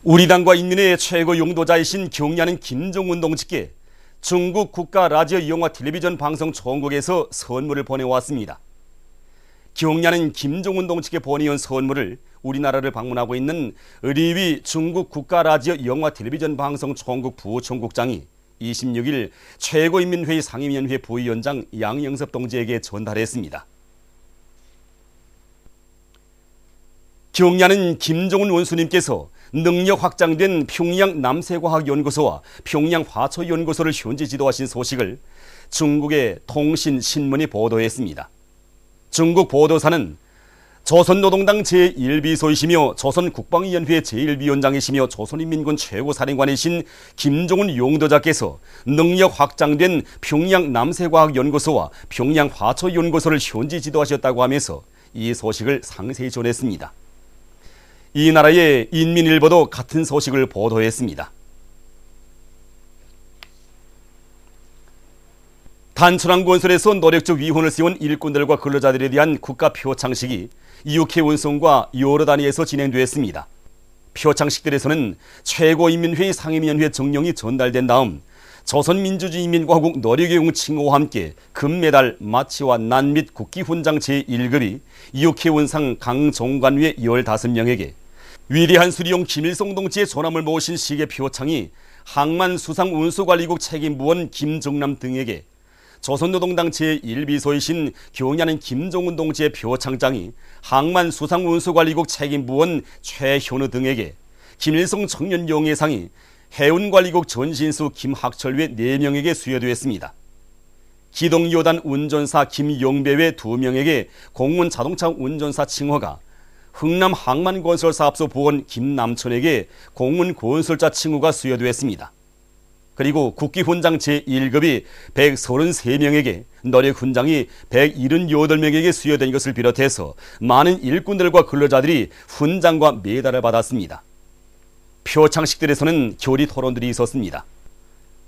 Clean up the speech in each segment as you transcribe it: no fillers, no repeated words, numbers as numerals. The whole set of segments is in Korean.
우리 당과 인민의 최고 용도자이신 경야는 김정은 동지께 중국 국가 라디오 영화 텔레비전 방송 총국에서 선물을 보내왔습니다. 경야는 김정은 동지께 보내온 선물을 우리나라를 방문하고 있는 리위 중국 국가 라디오 영화 텔레비전 방송 총국 부총국장이 26일 최고인민회의 상임위원회 부위원장 양영섭 동지에게 전달했습니다. 경야는 김정은 원수님께서 능력 확장된 평양 남세과학연구소와 평양 화초연구소를 현지 지도하신 소식을 중국의 통신 신문이 보도했습니다. 중국 보도사는 조선노동당 제1비서이시며 조선국방위원회 제1위원장이시며 조선인민군 최고사령관이신 김정은 용도자께서 능력 확장된 평양 남세과학연구소와 평양 화초연구소를 현지 지도하셨다고 하면서 이 소식을 상세히 전했습니다. 이 나라의 인민일보도 같은 소식을 보도했습니다. 단천항 건설에서 노력적 위훈을 세운 일꾼들과 근로자들에 대한 국가 표창식이 UK 운송과 여러 단위에서 진행되었습니다. 표창식들에서는 최고인민회의 상임위원회 정령이 전달된 다음 조선민주주의인민공화국 노력의용 칭호와 함께 금메달, 마치와 난 및 국기훈장 제1급이 UK 운상 강종관위의 15명에게, 위대한 수리용 김일성 동지의 존함을 모신 시계 표창이 항만 수상 운수관리국 책임부원 김정남 등에게, 조선노동당 제1비서이신 경야는 김정은 동지의 표창장이 항만 수상 운수관리국 책임부원 최현우 등에게, 김일성 청년영예상이 해운관리국 전신수 김학철 외 4명에게 수여되었습니다. 기동요단 운전사 김용배 외 2명에게 공군 자동차 운전사 칭호가, 흥남 항만건설사업소 부원 김남천에게 공군 건설자 칭호가 수여되었습니다. 그리고 국기훈장 제1급이 133명에게, 노력훈장이 178명에게 수여된 것을 비롯해서 많은 일꾼들과 근로자들이 훈장과 메달을 받았습니다. 표창식들에서는 교리 토론들이 있었습니다.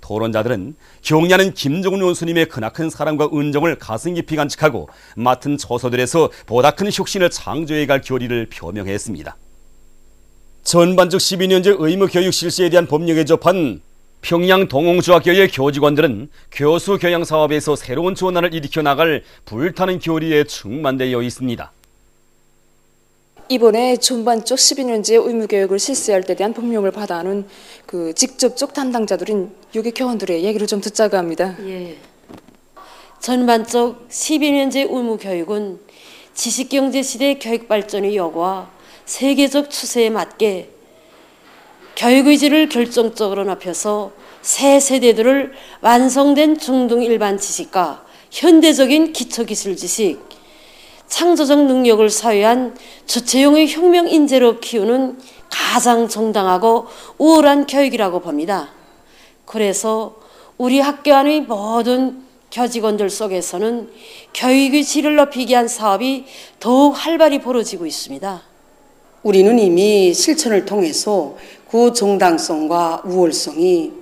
토론자들은 경야는 김정은 원수님의 크나큰 사랑과 은정을 가슴 깊이 간직하고 맡은 처소들에서 보다 큰 혁신을 창조해갈 교리를 표명했습니다. 전반적 12년제 의무교육 실시에 대한 법령에 접한 평양 동홍중학교의 교직원들은 교수 교양 사업에서 새로운 전환을 일으켜 나갈 불타는 교리에 충만되어 있습니다. 이번에 전반적 12년제 의무교육을 실시할 때 대한 법령을 받아오는 그 직접적 담당자들인 여기 교원들의 얘기를 좀 듣자고 합니다. 예. 전반적 12년제 의무교육은 지식경제시대 교육발전의 요구와 세계적 추세에 맞게 교육의지를 결정적으로 높여서 새 세대들을 완성된 중등 일반 지식과 현대적인 기초기술 지식, 창조적 능력을 사유한 주체용의 혁명 인재로 키우는 가장 정당하고 우월한 교육이라고 봅니다. 그래서 우리 학교 안의 모든 교직원들 속에서는 교육의 질을 높이기 위한 사업이 더욱 활발히 벌어지고 있습니다. 우리는 이미 실천을 통해서 그 정당성과 우월성이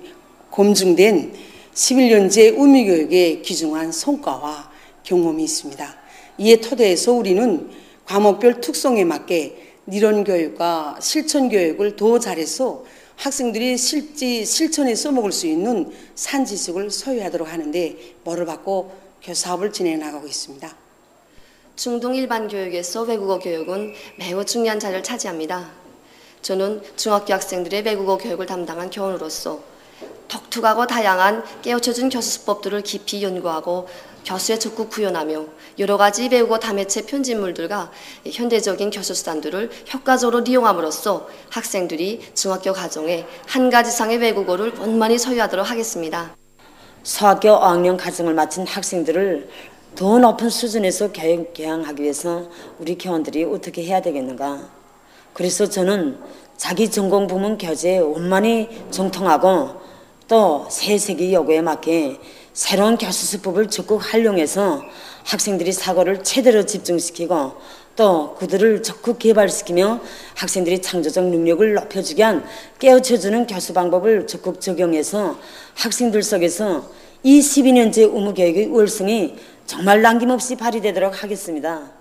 검증된 11년제 의무교육의 귀중한 성과와 경험이 있습니다. 이에 토대해서 우리는 과목별 특성에 맞게 이론교육과 실천교육을 더 잘해서 학생들이 실천에 써먹을 수 있는 산지식을 소유하도록 하는데 모를 받고 교사업을 진행해 나가고 있습니다. 중등 일반 교육에서 외국어 교육은 매우 중요한 자리를 차지합니다. 저는 중학교 학생들의 외국어 교육을 담당한 교원으로서 독특하고 다양한 깨우쳐진 교수 수법들을 깊이 연구하고 교수의 적극 구현하며 여러 가지 외국어 다매체 편집물들과 현대적인 교수 수단들을 효과적으로 이용함으로써 학생들이 중학교 과정에 한 가지 이상의 외국어를 원만히 소유하도록 하겠습니다. 소학교 5학년 과정을 마친 학생들을 더 높은 수준에서 교양하기 위해서 우리 교원들이 어떻게 해야 되겠는가. 그래서 저는 자기 전공 부문 교재에 원만히 정통하고 또 새 세계 요구에 맞게 새로운 교수 수법을 적극 활용해서 학생들이 사고를 최대로 집중시키고 또 그들을 적극 개발시키며 학생들이 창조적 능력을 높여주게 한 깨우쳐주는 교수 방법을 적극 적용해서 학생들 속에서 이 12년제 의무교육의 우월성이 정말 남김없이 발휘되도록 하겠습니다.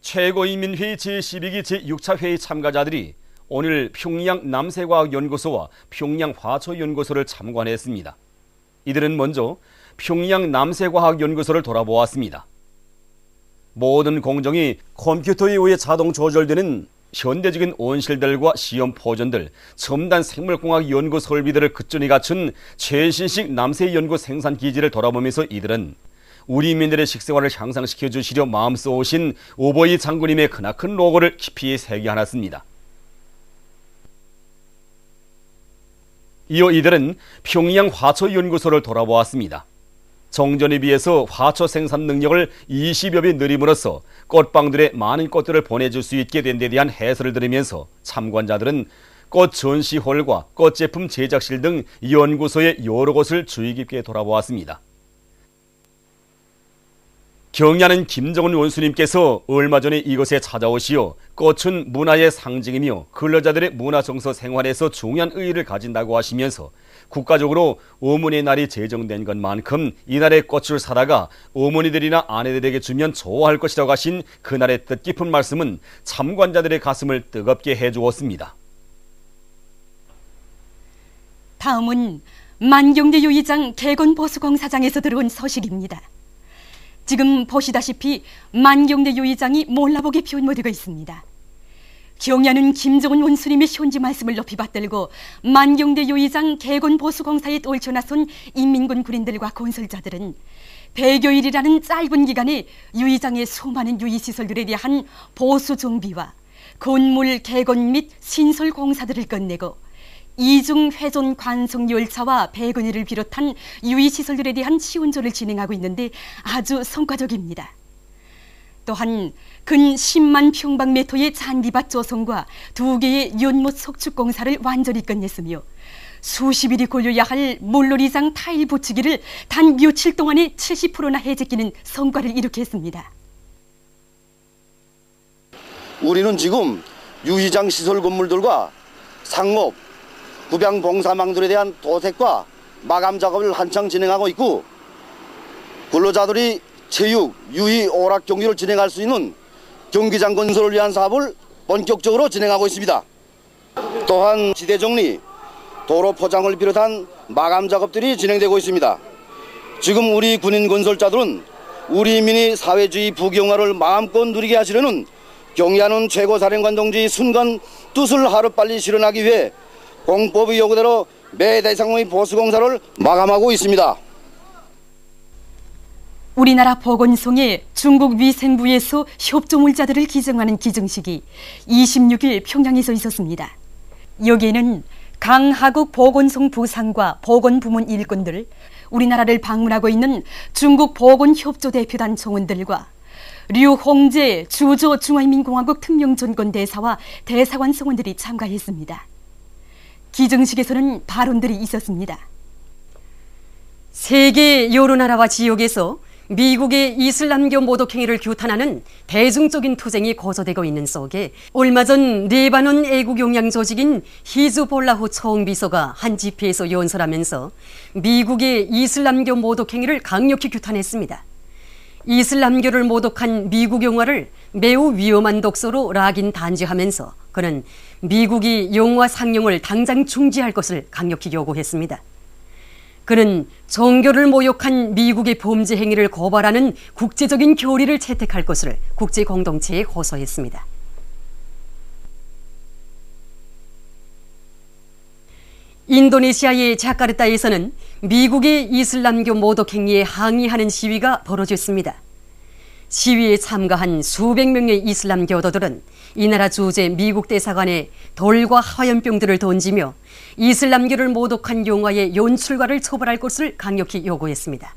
최고인민회의 제12기 제6차 회의 참가자들이 오늘 평양 남세과학연구소와 평양 화초연구소를 참관했습니다. 이들은 먼저 평양 남세과학연구소를 돌아보았습니다. 모든 공정이 컴퓨터에 의해 자동 조절되는 현대적인 온실들과 시험 포전들, 첨단 생물공학 연구 설비들을 끝전이 갖춘 최신식 남세 연구 생산 기지를 돌아보면서 이들은 우리 민들의 식생활을 향상시켜 주시려 마음 쏘신 오버이 장군님의 크나큰 로고를 깊이 새겨안았습니다. 이어 이들은 평양 화초연구소를 돌아보았습니다. 정전에 비해서 화초 생산 능력을 20여 배 늘림으로써 꽃방들의 많은 꽃들을 보내줄 수 있게 된 데 대한 해설을 들으면서 참관자들은 꽃 전시홀과 꽃 제품 제작실 등 연구소의 여러 곳을 주의 깊게 돌아보았습니다. 경야는 김정은 원수님께서 얼마 전에 이곳에 찾아오시어 꽃은 문화의 상징이며 근로자들의 문화정서 생활에서 중요한 의의를 가진다고 하시면서 국가적으로 어머니의 날이 제정된 것만큼 이날의 꽃을 사다가 어머니들이나 아내들에게 주면 좋아할 것이라고 하신 그날의 뜻깊은 말씀은 참관자들의 가슴을 뜨겁게 해주었습니다. 다음은 만경대 유의장 개건보수공사장에서 들어온 소식입니다. 지금 보시다시피 만경대 유의장이 몰라보게 표현되고 있습니다. 경야는 김정은 원수님의 현지 말씀을 높이 받들고 만경대 유의장 개건보수공사에 떨쳐나선 인민군 군인들과 건설자들은 100여일이라는 짧은 기간에 유의장의 수많은 유의시설들에 대한 보수 정비와 건물 개건 및 신설 공사들을 끝내고 이중 회전 관성 열차와 배건이를 비롯한 유의시설들에 대한 시운전을 진행하고 있는데 아주 성과적입니다. 또한 근 10만 평방미터의 잔디밭 조성과 2개의 연못 석축 공사를 완전히 끝냈으며 수십일이 걸려야 할 물놀이장 타일 붙이기를 단 며칠 동안에 70%나 해제끼는 성과를 이룩했습니다. 우리는 지금 유의장 시설 건물들과 상업, 구병 봉사망들에 대한 도색과 마감 작업을 한창 진행하고 있고 근로자들이 체육, 유의, 오락 경기를 진행할 수 있는 경기장 건설을 위한 사업을 본격적으로 진행하고 있습니다. 또한 지대 정리, 도로 포장을 비롯한 마감 작업들이 진행되고 있습니다. 지금 우리 군인 건설자들은 우리 민의 사회주의 부경화를 마음껏 누리게 하시려는 경의하는 최고사령관 동지의 순간 뜻을 하루빨리 실현하기 위해 공법의 요구대로 매 대상의 보수공사를 마감하고 있습니다. 우리나라 보건성에 중국 위생부에서 협조물자들을 기증하는 기증식이 26일 평양에서 있었습니다. 여기에는 강하국 보건성 부상과 보건부문 일꾼들, 우리나라를 방문하고 있는 중국 보건협조대표단 총원들과 류홍재 주조 중화인민공화국 특명전권대사와 대사관 성원들이 참가했습니다. 기증식에서는 발언들이 있었습니다. 세계 여러 나라와 지역에서 미국의 이슬람교 모독행위를 규탄하는 대중적인 투쟁이 거소되고 있는 속에 얼마 전 레바논 애국용량 조직인 히즈볼라후 총비서가 한 집회에서 연설하면서 미국의 이슬람교 모독행위를 강력히 규탄했습니다. 이슬람교를 모독한 미국 영화를 매우 위험한 독소로 락인 단죄하면서 그는 미국이 영화 상영을 당장 중지할 것을 강력히 요구했습니다. 그는 종교를 모욕한 미국의 범죄 행위를 고발하는 국제적인 교리를 채택할 것을 국제 공동체에 호소했습니다. 인도네시아의 자카르타에서는 미국의 이슬람교 모독 행위에 항의하는 시위가 벌어졌습니다. 시위에 참가한 수백 명의 이슬람 교도들은 이 나라 주재 미국 대사관에 돌과 화염병들을 던지며 이슬람교를 모독한 영화의 연출가를 처벌할 것을 강력히 요구했습니다.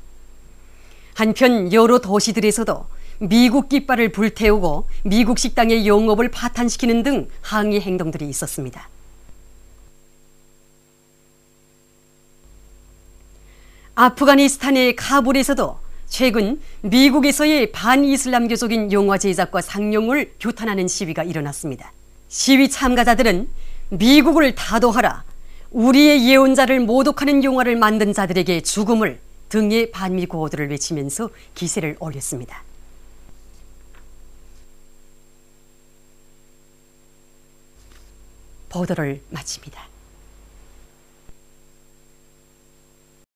한편 여러 도시들에서도 미국 깃발을 불태우고 미국 식당의 영업을 파탄시키는 등 항의 행동들이 있었습니다. 아프가니스탄의 카불에서도 최근 미국에서의 반이슬람교적인 영화 제작과 상영을 규탄하는 시위가 일어났습니다. 시위 참가자들은 미국을 타도하라, 우리의 예언자를 모독하는 영화를 만든 자들에게 죽음을 등의 반미 구호들을 외치면서 기세를 올렸습니다. 보도를 마칩니다.